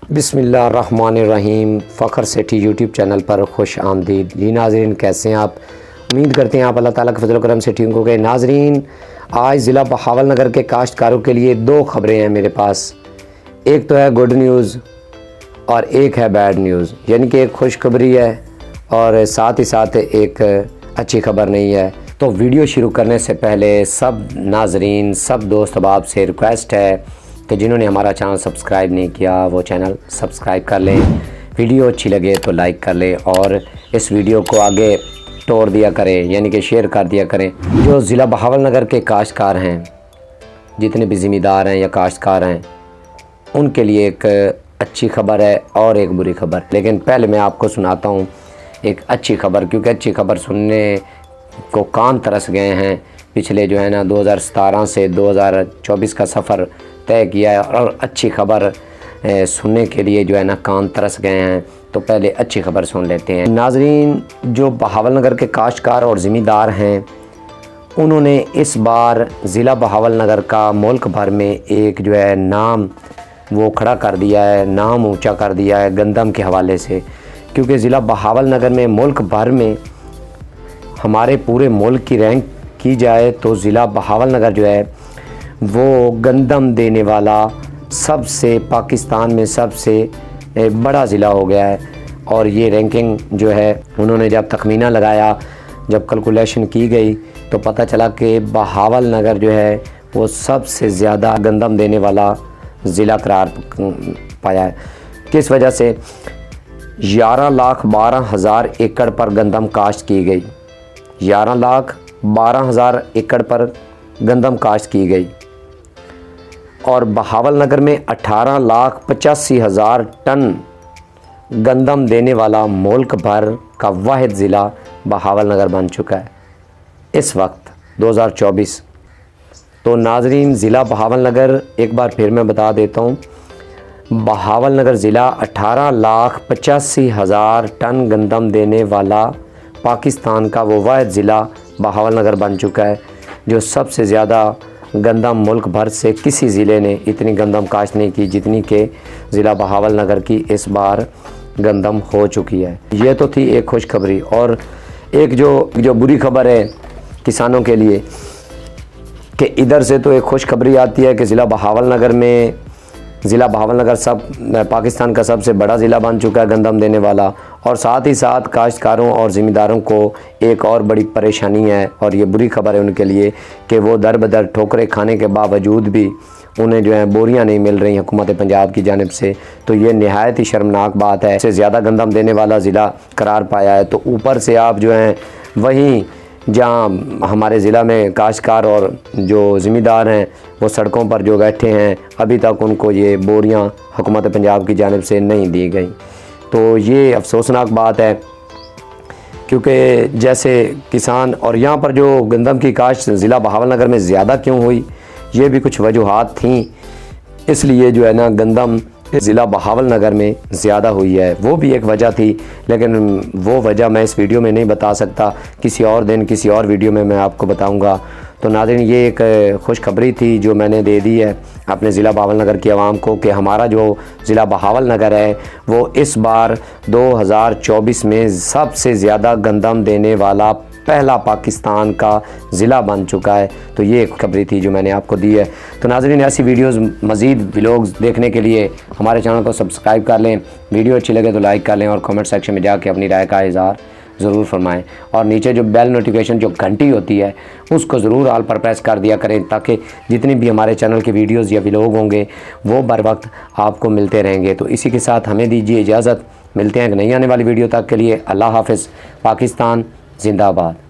बिस्मिल्लाहिर्रहमानिर्रहीम। फ़खर सेठी YouTube channel पर खुश आमदीद। जी नाज़रीन, कैसे हैं आप? उम्मीद करते हैं आप अल्लाह ताला के फजल करम से ठीक होंगे। नाज़रीन, आज ज़िला बहावल नगर के काश्तकारों के लिए दो ख़बरें हैं मेरे पास। एक तो है गुड न्यूज़ और एक है बैड न्यूज़, यानी कि एक खुशखबरी है और साथ ही साथ एक अच्छी खबर नहीं है। तो वीडियो शुरू करने से पहले सब नाज़रीन, सब दोस्त अहबाब से रिक्वेस्ट है कि जिन्होंने हमारा चैनल सब्सक्राइब नहीं किया वो चैनल सब्सक्राइब कर लें। वीडियो अच्छी लगे तो लाइक कर लें और इस वीडियो को आगे तोड़ दिया करें, यानी कि शेयर कर दिया करें। जो ज़िला बहावल नगर के काश्तकार हैं, जितने भी ज़िम्मेदार हैं या काश्तकार हैं, उनके लिए एक अच्छी खबर है और एक बुरी खबर। लेकिन पहले मैं आपको सुनाता हूँ एक अच्छी खबर, क्योंकि अच्छी खबर सुनने को कान तरस गए हैं। पिछले जो है ना 2017 से 2024 का सफ़र तय किया है और अच्छी खबर सुनने के लिए जो है ना कान तरस गए हैं। तो पहले अच्छी खबर सुन लेते हैं। नाज़रीन, जो बहावल नगर के काश्तकार और ज़िम्मेदार हैं, उन्होंने इस बार ज़िला बहावल नगर का मुल्क भर में एक जो है नाम वो खड़ा कर दिया है, नाम ऊंचा कर दिया है गंदम के हवाले से। क्योंकि ज़िला बहावल नगर में मुल्क भर में हमारे पूरे मुल्क की रैंक की जाए तो ज़िला बहावल नगर जो है वो गंदम देने वाला सबसे पाकिस्तान में सबसे बड़ा ज़िला हो गया है। और ये रैंकिंग जो है उन्होंने जब तखमीना लगाया, जब कैलकुलेशन की गई तो पता चला कि बहावल नगर जो है वो सबसे ज़्यादा गंदम देने वाला ज़िला करार पाया है। किस वजह से? 11,12,000 एकड़ पर गंदम काश्त की गई। 11,12,000 एकड़ पर गंदम काश्त की गई और बहावल नगर में 18,85,000 टन गंदम देने वाला मुल्क भर का वाहिद ज़िला बहावल नगर बन चुका है इस वक्त 2024। तो नाज़रीन, ज़िला बहावल नगर एक बार फिर मैं बता देता हूँ, बहावल नगर ज़िला 18,85,000 टन गंदम देने वाला पाकिस्तान का वो वाहिद ज़िला बहावल नगर बन चुका है। जो सबसे ज़्यादा गंदम मुल्क भर से किसी ज़िले ने इतनी गंदम काश्त नहीं की जितनी के ज़िला बहावल नगर की इस बार गंदम हो चुकी है। ये तो थी एक खुशखबरी। और एक जो बुरी खबर है किसानों के लिए कि इधर से तो एक खुशखबरी आती है कि ज़िला बहावल नगर सब पाकिस्तान का सबसे बड़ा ज़िला बन चुका है गंदम देने वाला। और साथ ही साथ काश्तकारों और ज़िम्मेदारों को एक और बड़ी परेशानी है और ये बुरी खबर है उनके लिए कि वो दर बदर ठोकरें खाने के बावजूद भी उन्हें जो है बोरियां नहीं मिल रही हुकूमत पंजाब की जानिब से। तो ये नहायत ही शर्मनाक बात है। इससे ज़्यादा गंदम देने वाला ज़िला करार पाया है। तो ऊपर से आप जो हैं वहीं जहाँ हमारे ज़िला में काश्तकार और जो ज़िम्मेदार हैं वो सड़कों पर जो बैठे हैं, अभी तक उनको ये बोरियां हुकूमत पंजाब की जानिब से नहीं दी गई। तो ये अफसोसनाक बात है, क्योंकि जैसे किसान और यहाँ पर जो गंदम की काश्त ज़िला बहावल नगर में ज़्यादा क्यों हुई, ये भी कुछ वजूहात थीं। इसलिए जो है ना गंदम ज़िला बहावल नगर में ज़्यादा हुई है, वो भी एक वजह थी। लेकिन वो वजह मैं इस वीडियो में नहीं बता सकता, किसी और दिन किसी और वीडियो में मैं आपको बताऊंगा। तो नाज़रीन, ये एक खुशखबरी थी जो मैंने दे दी है अपने ज़िला बहावल नगर की आवाम को कि हमारा जो ज़िला बहावल नगर है वो इस बार 2024 में सबसे ज़्यादा गंदम देने वाला पहला पाकिस्तान का ज़िला बन चुका है। तो ये एक खबरी थी जो मैंने आपको दी है। तो नाज़रीन, ऐसी वीडियोस मज़ीद व्लॉग्स देखने के लिए हमारे चैनल को सब्सक्राइब कर लें। वीडियो अच्छी लगे तो लाइक कर लें और कमेंट सेक्शन में जाके अपनी राय का इज़हार ज़रूर फरमाएं। और नीचे जो बेल नोटिफिकेशन जो घंटी होती है उसको ज़रूर ऑल पर प्रेस कर दिया करें, ताकि जितनी भी हमारे चैनल के वीडियोज़ या व्लॉग होंगे वो बर वक्त आपको मिलते रहेंगे। तो इसी के साथ हमें दीजिए इजाज़त। मिलते हैं एक नई आने वाली वीडियो तक के लिए। अल्लाह हाफ़िज़। पाकिस्तान जिंदाबाद।